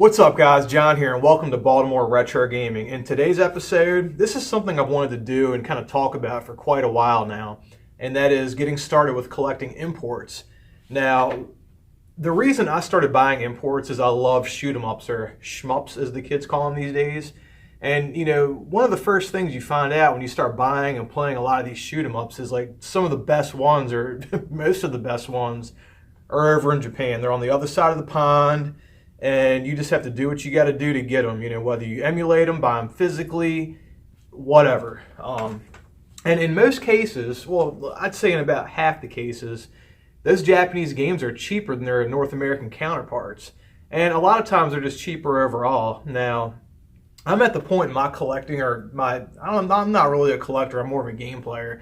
What's up guys, John here and welcome to Baltimore Retro Gaming. In today's episode, this is something I've wanted to do and kind of talk about for quite a while now, and that is getting started with collecting imports. Now, the reason I started buying imports is I love shoot 'em ups, or shmups as the kids call them these days. And you know, one of the first things you find out when you start buying and playing a lot of these shoot 'em ups is like some of the best ones, or most of the best ones, are over in Japan. They're on the other side of the pond. And you just have to do what you got to do to get them, you know, whether you emulate them, buy them physically, whatever. And in most cases, well, I'd say in about half the cases, those Japanese games are cheaper than their North American counterparts. And a lot of times they're just cheaper overall. Now, I'm at the point in my collecting, or I'm not really a collector, I'm more of a game player.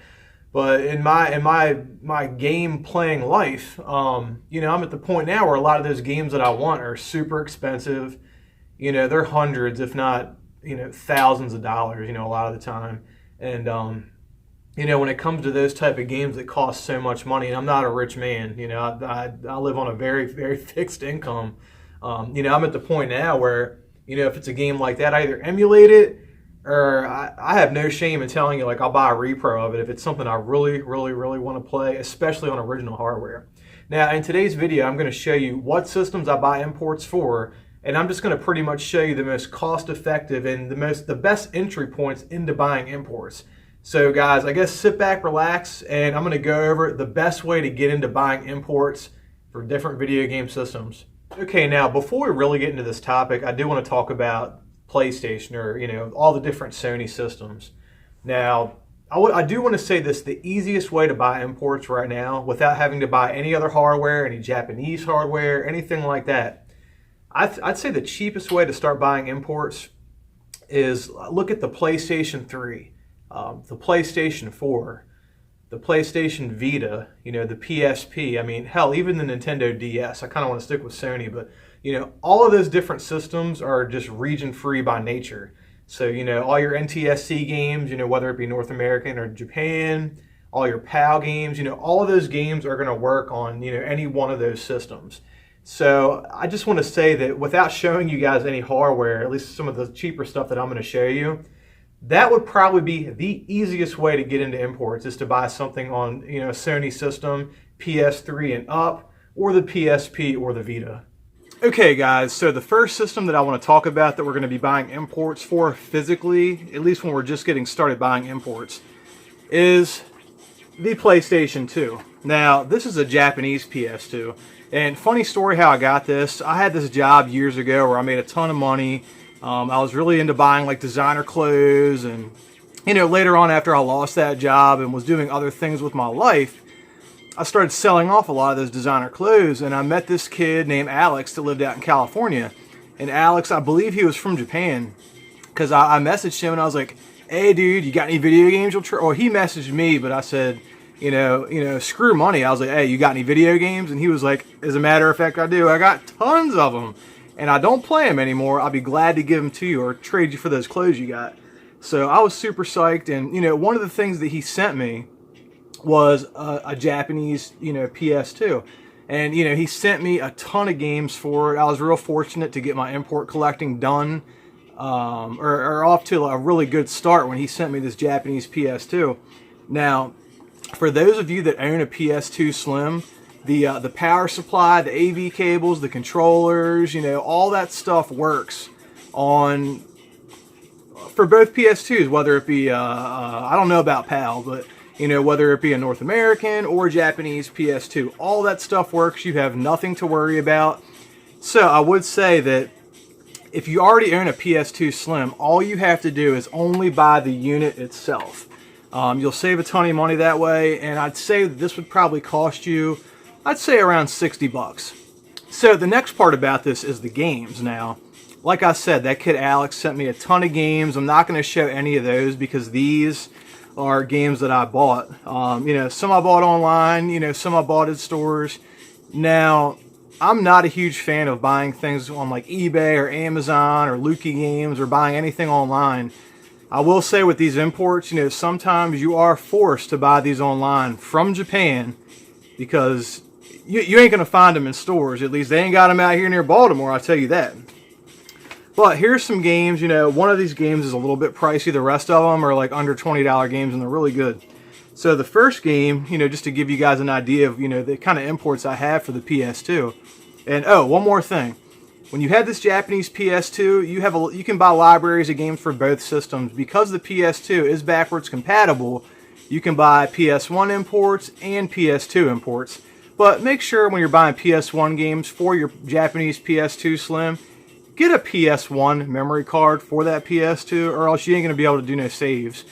But in my game playing life, you know, I'm at the point now where a lot of those games that I want are super expensive. You know, they're hundreds, if not, you know, thousands of dollars, you know, a lot of the time. And, you know, when it comes to those type of games that cost so much money, and I'm not a rich man, you know, I live on a very, very fixed income. You know, I'm at the point now where, you know, if it's a game like that, I either emulate it, or I have no shame in telling you, like, I'll buy a repro of it if it's something I really want to play, especially on original hardware. Now, in today's video, I'm going to show you what systems I buy imports for, and I'm just going to pretty much show you the most cost-effective and the best entry points into buying imports. So, guys, I guess sit back, relax, and I'm going to go over the best way to get into buying imports for different video game systems. Okay, now, before we really get into this topic, I do want to talk about PlayStation, or, you know, all the different Sony systems. Now, I do want to say this: the easiest way to buy imports right now, without having to buy any other hardware, any Japanese hardware, anything like that, I'd say the cheapest way to start buying imports is look at the PlayStation 3, the PlayStation 4, the PlayStation Vita, you know, the PSP. I mean, hell, even the Nintendo DS. I kind of want to stick with Sony, but you know, all of those different systems are just region-free by nature. So, you know, all your NTSC games, you know, whether it be North American or Japan, all your PAL games, you know, all of those games are going to work on, you know, any one of those systems. So I just want to say that without showing you guys any hardware, at least some of the cheaper stuff that I'm going to show you, that would probably be the easiest way to get into imports, is to buy something on, you know, a Sony system, PS3 and up, or the PSP or the Vita. Okay guys, so the first system that I want to talk about that we're going to be buying imports for physically, at least when we're just getting started buying imports, is the PlayStation 2. Now, this is a Japanese PS2, and funny story how I got this. I had this job years ago where I made a ton of money. I was really into buying like designer clothes, and you know, later on after I lost that job and was doing other things with my life, I started selling off a lot of those designer clothes, and I met this kid named Alex that lived out in California. And Alex, I believe he was from Japan, because I messaged him and I was like, "Hey dude, you got any video games you'll try?" Or he messaged me, but I said, you know, screw money. I was like, "Hey, you got any video games?" And he was like, "As a matter of fact, I do. I got tons of them, and I don't play them anymore. I'll be glad to give them to you or trade you for those clothes you got." So I was super psyched, and you know, one of the things that he sent me was a Japanese, you know, PS2, and you know, he sent me a ton of games for it. I was real fortunate to get my import collecting done, or off to a really good start when he sent me this Japanese PS2. Now, for those of you that own a PS2 Slim, the power supply, the AV cables, the controllers, you know, all that stuff works on for both PS2s, whether it be I don't know about PAL, but you know, whether it be a North American or Japanese PS2, all that stuff works. You have nothing to worry about. So I would say that if you already own a PS2 Slim, all you have to do is only buy the unit itself. You'll save a ton of money that way, and I'd say that this would probably cost you, I'd say, around 60 bucks. So the next part about this is the games. Now, like I said, that kid Alex sent me a ton of games. I'm not going to show any of those because these are games that I bought. You know, some I bought online, you know, some I bought at stores. Now, I'm not a huge fan of buying things on like eBay or Amazon or Lucky Games, or buying anything online. I will say with these imports, you know, sometimes you are forced to buy these online from Japan, because you ain't going to find them in stores. At least they ain't got them out here near Baltimore, I'll tell you that. But here's some games. You know, one of these games is a little bit pricey. The rest of them are like under $20 games, and they're really good. So the first game, you know, just to give you guys an idea of, you know, the kind of imports I have for the PS2. And oh, one more thing. When you have this Japanese PS2, you can buy libraries of games for both systems. Because the PS2 is backwards compatible, you can buy PS1 imports and PS2 imports. But make sure when you're buying PS1 games for your Japanese PS2 Slim, get a PS1 memory card for that PS2, or else you ain't going to be able to do no saves.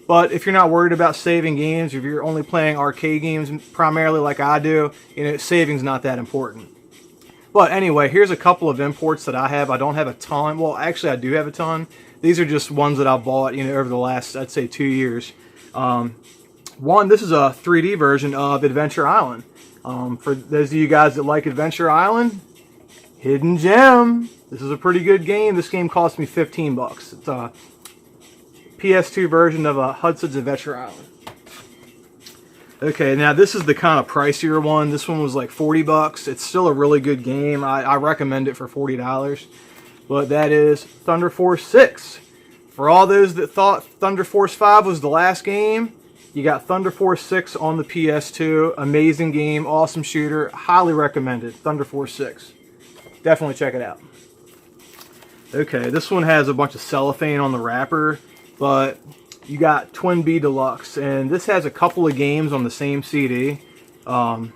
But if you're not worried about saving games, if you're only playing arcade games primarily like I do, you know, saving's not that important. But anyway, here's a couple of imports that I have. I don't have a ton. Well, actually, I do have a ton. These are just ones that I bought, you know, over the last, I'd say, 2 years. This is a 3D version of Adventure Island. For those of you guys that like Adventure Island, hidden gem. This is a pretty good game. This game cost me 15 bucks. It's a PS2 version of Hudson's Adventure Island. Okay, now this is the kind of pricier one. This one was like 40 bucks. It's still a really good game. I recommend it for $40. But that is Thunder Force 6. For all those that thought Thunder Force 5 was the last game, you got Thunder Force 6 on the PS2. Amazing game, awesome shooter. Highly recommended. Thunder Force 6. Definitely check it out. Okay, this one has a bunch of cellophane on the wrapper, but you got Twin B Deluxe, and this has a couple of games on the same CD. Twin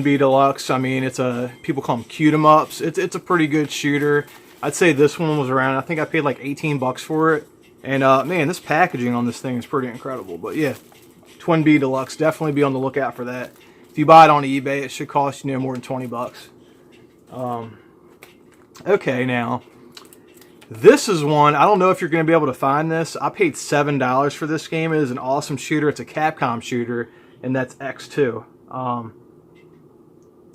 B Deluxe, I mean, people call them cute 'em ups. It's a pretty good shooter. I'd say this one was around, I think I paid like 18 bucks for it. And man, this packaging on this thing is pretty incredible. But yeah, Twin B Deluxe, definitely be on the lookout for that. If you buy it on eBay, it should cost you no more than 20 bucks. Okay, now this is one, I don't know if you're going to be able to find this. I paid $7 for this game. It is an awesome shooter. It's a Capcom shooter, and that's X2.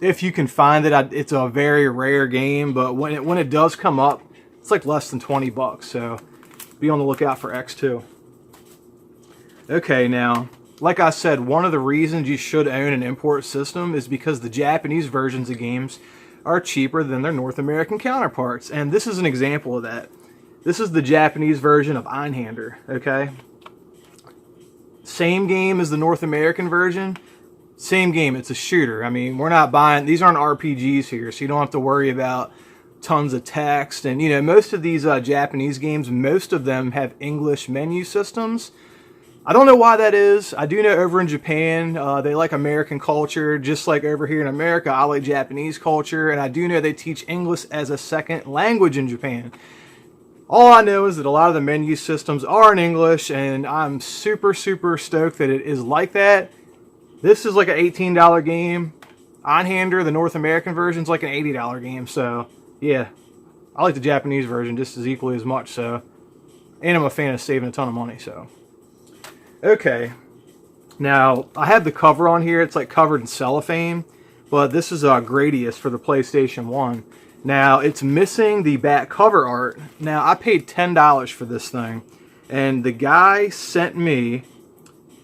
If you can find it, it's a very rare game, but when it does come up, it's like less than 20 bucks, so be on the lookout for X2. Okay, now, like I said, one of the reasons you should own an import system is because the Japanese versions of games are cheaper than their North American counterparts. And this is an example of that. This is the Japanese version of Einhander, okay? Same game as the North American version. Same game, it's a shooter. I mean, we're not buying, these aren't RPGs here, so you don't have to worry about tons of text. And, you know, most of these Japanese games, most of them have English menu systems. I don't know why that is. I do know over in Japan, they like American culture, just like over here in America, I like Japanese culture, and I do know they teach English as a second language in Japan. All I know is that a lot of the menu systems are in English, and I'm super, super stoked that it is like that. This is like an $18 game. Einhander, the North American version, is like an $80 game, so yeah. I like the Japanese version just as equally as much, so. And I'm a fan of saving a ton of money, so. Okay, now I have the cover on here. It's like covered in cellophane, but this is Gradius for the PlayStation 1. Now it's missing the back cover art. Now I paid $10 for this thing, and the guy sent me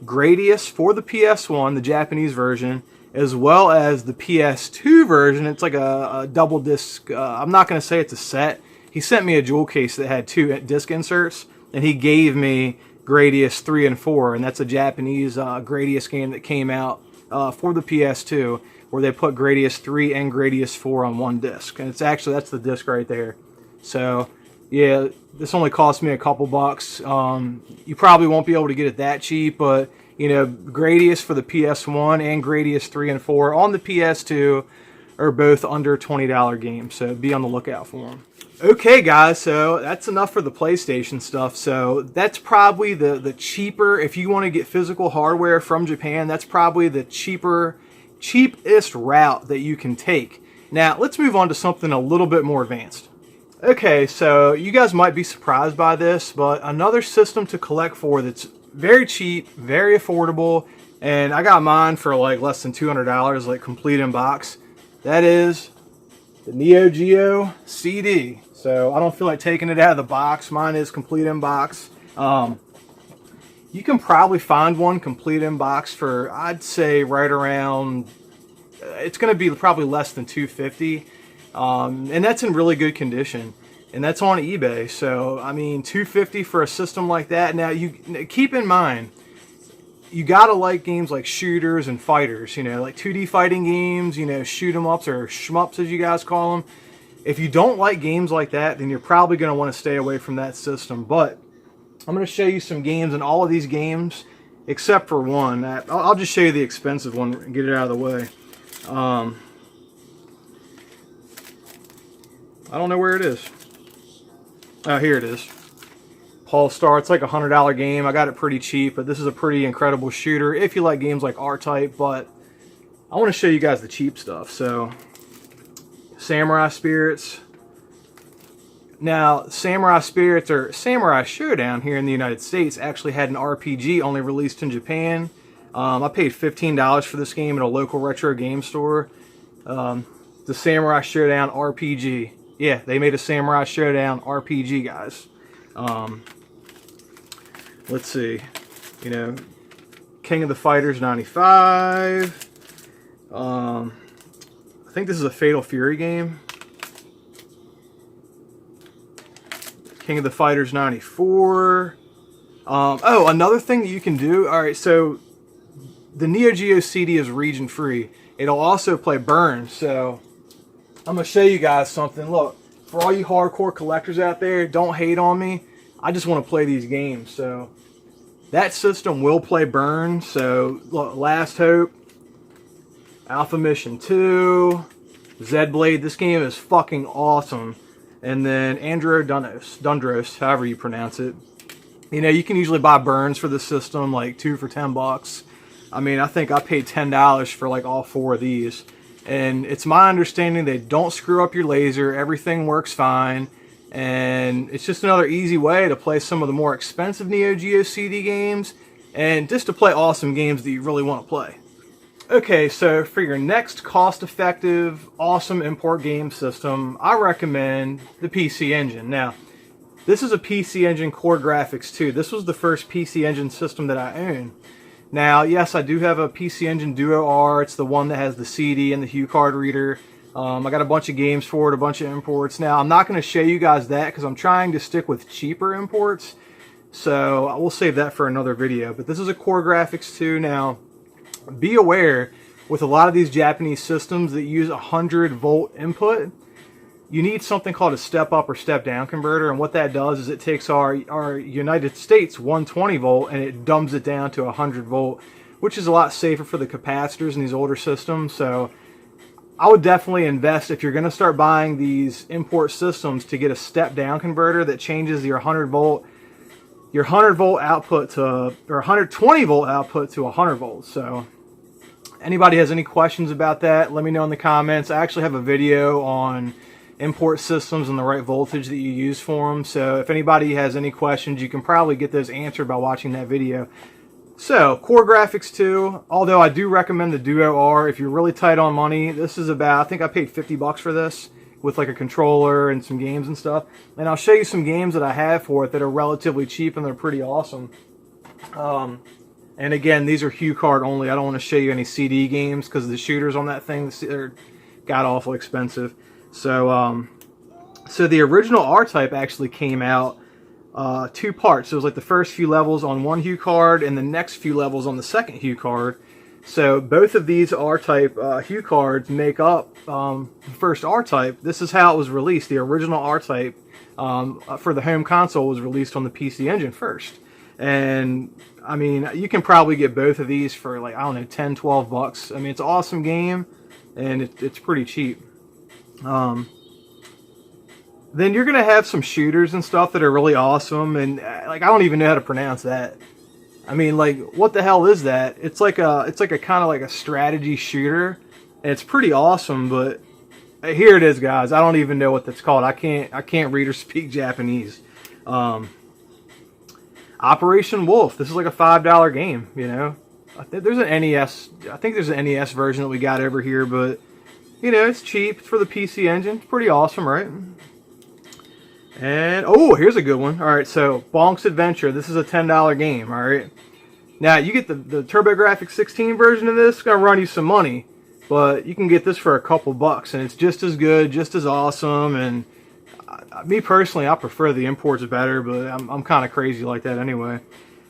Gradius for the PS1, the Japanese version, as well as the PS2 version. It's like a double disc. I'm not going to say it's a set. He sent me a jewel case that had 2 disc inserts, and he gave me Gradius 3 and 4, and that's a Japanese Gradius game that came out for the PS2, where they put Gradius 3 and Gradius 4 on one disc, and that's the disc right there. So yeah, this only cost me a couple bucks. You probably won't be able to get it that cheap, but you know, Gradius for the PS1 and Gradius 3 and 4 on the PS2 are both under $20 games, so be on the lookout for them. Okay guys, so that's enough for the PlayStation stuff. So that's probably the cheaper, if you want to get physical hardware from Japan, that's probably the cheapest route that you can take. Now let's move on to something a little bit more advanced. Okay, so you guys might be surprised by this, but another system to collect for that's very cheap, very affordable, and I got mine for like less than $200, like complete in box. That is the NeoGeo CD. So I don't feel like taking it out of the box. Mine is complete in box. You can probably find one complete in box for, I'd say, right around, it's going to be probably less than $250. And that's in really good condition. And that's on eBay. So, I mean, $250 for a system like that. Now, you keep in mind, you gotta like games like shooters and fighters, you know, like 2D fighting games, you know, shoot 'em ups or shmups as you guys call them. If you don't like games like that, then you're probably going to want to stay away from that system. But I'm going to show you some games in all of these games, except for one. I'll just show you the expensive one and get it out of the way. I don't know where it is. Oh, here it is. Polestar. It's like a $100 game. I got it pretty cheap, but this is a pretty incredible shooter if you like games like R-Type. But I want to show you guys the cheap stuff. So, Samurai Spirits. Now, Samurai Spirits or Samurai Showdown here in the United States actually had an RPG only released in Japan. I paid $15 for this game at a local retro game store. The Samurai Showdown RPG. Yeah, they made a Samurai Showdown RPG, guys. Let's see. You know, King of the Fighters 95. I think this is a Fatal Fury game. King of the Fighters 94. Oh, another thing that you can do. Alright, so the NeoGeo CD is region free. It'll also play Burn. So I'm going to show you guys something. Look, for all you hardcore collectors out there, don't hate on me. I just want to play these games. So that system will play Burn. So look, Last Hope, Alpha Mission 2, Blvd. This game is fucking awesome. And then Dundros, however you pronounce it. You know, you can usually buy Burns for the system, like 2 for $10. I mean, I think I paid $10 for like all 4 of these. And it's my understanding they don't screw up your laser. Everything works fine. And it's just another easy way to play some of the more expensive NeoGeo CD games. And just to play awesome games that you really want to play. Okay, so for your next cost-effective, awesome import game system, I recommend the PC Engine. Now, this is a PC Engine Core Graphics 2. This was the first PC Engine system that I own. Now, yes, I do have a PC Engine Duo R. It's the one that has the CD and the Hue card reader. I got a bunch of games for it, a bunch of imports. Now, I'm not going to show you guys that because I'm trying to stick with cheaper imports. So, I will save that for another video. But this is a Core Graphics 2 now. Be aware, with a lot of these Japanese systems that use 100-volt input, you need something called a step-up or step-down converter, and what that does is it takes our United States 120-volt and it dumbs it down to 100-volt, which is a lot safer for the capacitors in these older systems. So I would definitely invest, if you're going to start buying these import systems, to get a step-down converter that changes your 100-volt output to, or 120-volt output to 100 volts. So anybody has any questions about that, let me know in the comments. I actually have a video on import systems and the right voltage that you use for them. So if anybody has any questions, you can probably get those answered by watching that video. So, Core Graphics 2, although I do recommend the Duo R if you're really tight on money. This is about, I think I paid $50 for this, with like a controller and some games and stuff. And I'll show you some games that I have for it that are relatively cheap and they're pretty awesome. And again, these are Hue card only. I don't want to show you any CD games because the shooters on that thing are god-awful expensive. So, so the original R-Type actually came out 2 parts. So it was like the first few levels on one Hue card and the next few levels on the second Hue card. So both of these R-Type Hue cards make up the first R-Type. This is how it was released. The original R-Type for the home console was released on the PC Engine first. And I mean, you can probably get both of these for like, I don't know, 10, 12 bucks. I mean, it's an awesome game and it's pretty cheap. Then you're going to have some shooters and stuff that are really awesome. And like, I don't even know how to pronounce that. I mean, like, what the hell is that? It's like a kind of like a strategy shooter. And it's pretty awesome, but here it is, guys. I don't even know what that's called. I can't read or speak Japanese. Operation Wolf. This is like a $5 game, you know. I think there's an NES. I think there's an NES version that we got over here, but you know, it's cheap. It's for the PC Engine. It's pretty awesome, right? And oh, here's a good one. All right, so Bonk's Adventure. This is a $10 game. All right. Now you get the TurboGrafx 16 version of this. It's gonna run you some money. but you can get this for a couple bucks, and it's just as good, just as awesome. And me personally, I prefer the imports better, but I'm kind of crazy like that anyway.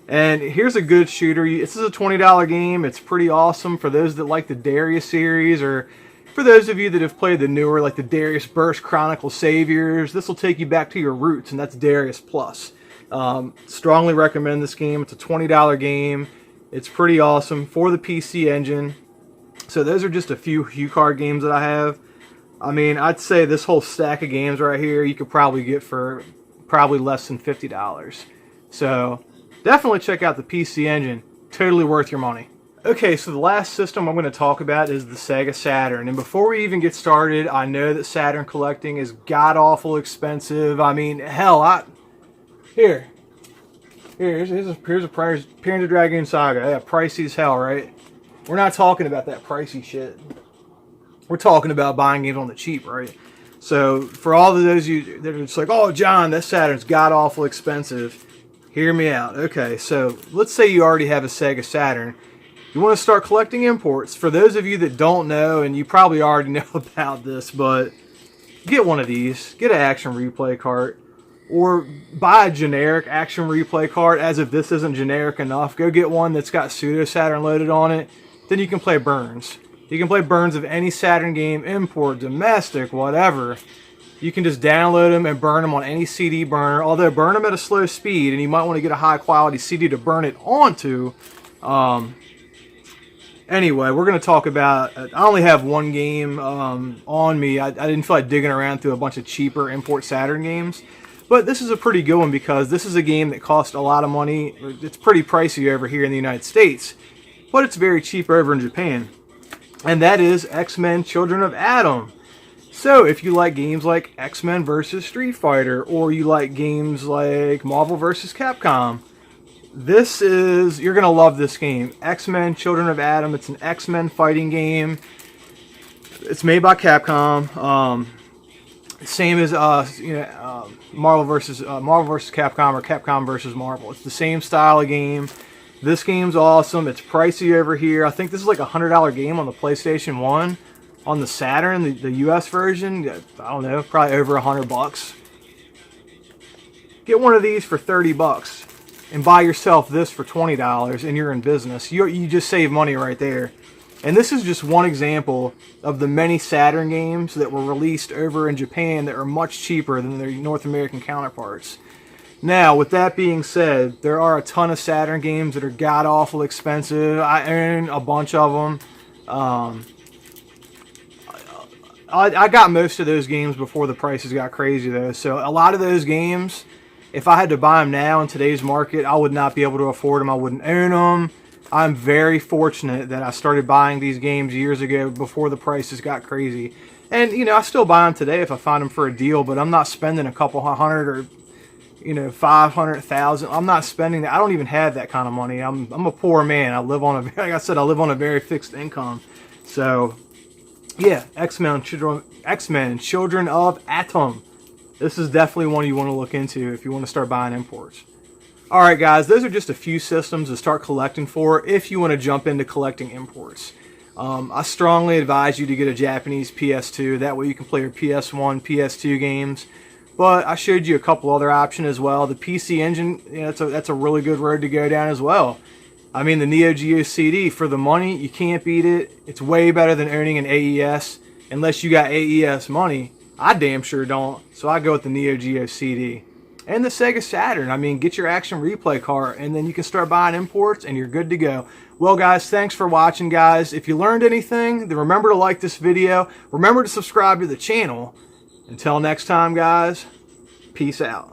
And here's a good shooter. This is a $20 game. It's pretty awesome for those that like the Darius series, or for those of you that have played the newer, like the Darius Burst Chronicle Saviors. This will take you back to your roots, and that's Darius Plus. Strongly recommend this game. It's a $20 game. It's pretty awesome for the PC Engine. So those are just a few HuCard games that I have. I mean, I'd say this whole stack of games right here you could probably get for probably less than $50. So definitely check out the PC Engine. Totally worth your money. Okay, so the last system I'm going to talk about is the Sega Saturn. And before we even get started, I know that Saturn collecting is god-awful expensive. I mean, hell, here's a Panzer Dragoon Saga. Yeah, pricey as hell, right? We're not talking about that pricey shit. We're talking about buying games on the cheap, right? So for all of those of you that are just like, oh, John, that Saturn's god-awful expensive, hear me out. Okay, so let's say you already have a Sega Saturn. You want to start collecting imports. For those of you that don't know, and you probably already know about this, but get one of these. Get an action replay cart. Or buy a generic action replay cart, as if this isn't generic enough. Go get one that's got pseudo Saturn loaded on it. Then you can play burns. You can play burns of any Saturn game, import, domestic, whatever. You can just download them and burn them on any CD burner. Although burn them at a slow speed, and you might want to get a high quality CD to burn it onto. Anyway, we're going to talk about, I only have one game on me. I didn't feel like digging around through a bunch of cheaper import Saturn games. But this is a pretty good one because this is a game that cost a lot of money. It's pretty pricey over here in the United States, but it's very cheap over in Japan. And that is X-Men Children of Atom. So if you like games like X-Men vs. Street Fighter, or you like games like Marvel vs. Capcom, you're going to love this game. X-Men Children of Atom. It's an X-Men fighting game. It's made by Capcom. Same as Marvel vs. Capcom, or Capcom vs. Marvel. It's the same style of game. This game's awesome. It's pricey over here. I think this is like a $100 game on the PlayStation 1. On the Saturn, the US version, I don't know, probably over $100. Get one of these for $30 and buy yourself this for $20 and you're in business. You just save money right there. And this is just one example of the many Saturn games that were released over in Japan that are much cheaper than their North American counterparts. Now, with that being said, there are a ton of Saturn games that are god-awful expensive. I own a bunch of them. I got most of those games before the prices got crazy, though. So a lot of those games, if I had to buy them now in today's market, I would not be able to afford them. I wouldn't own them. I'm very fortunate that I started buying these games years ago before the prices got crazy. And, I still buy them today if I find them for a deal, but I'm not spending a couple hundred or 500,000. I'm not spending that. I don't even have that kind of money. I'm a poor man. I live on like I said, I live on a very fixed income. So, yeah, X-Men Children of Atom. This is definitely one you want to look into if you want to start buying imports. Alright guys, those are just a few systems to start collecting for if you want to jump into collecting imports. I strongly advise you to get a Japanese PS2. That way you can play your PS1, PS2 games. But I showed you a couple other options as well. The PC Engine, that's a really good road to go down as well. I mean, the NeoGeo CD, for the money, you can't beat it. It's way better than owning an AES. Unless you got AES money. I damn sure don't. So I go with the NeoGeo CD. And the Sega Saturn. I mean, get your action replay cart, and then you can start buying imports, and you're good to go. Well, guys, thanks for watching, guys. If you learned anything, then remember to like this video. Remember to subscribe to the channel. Until next time, guys, peace out.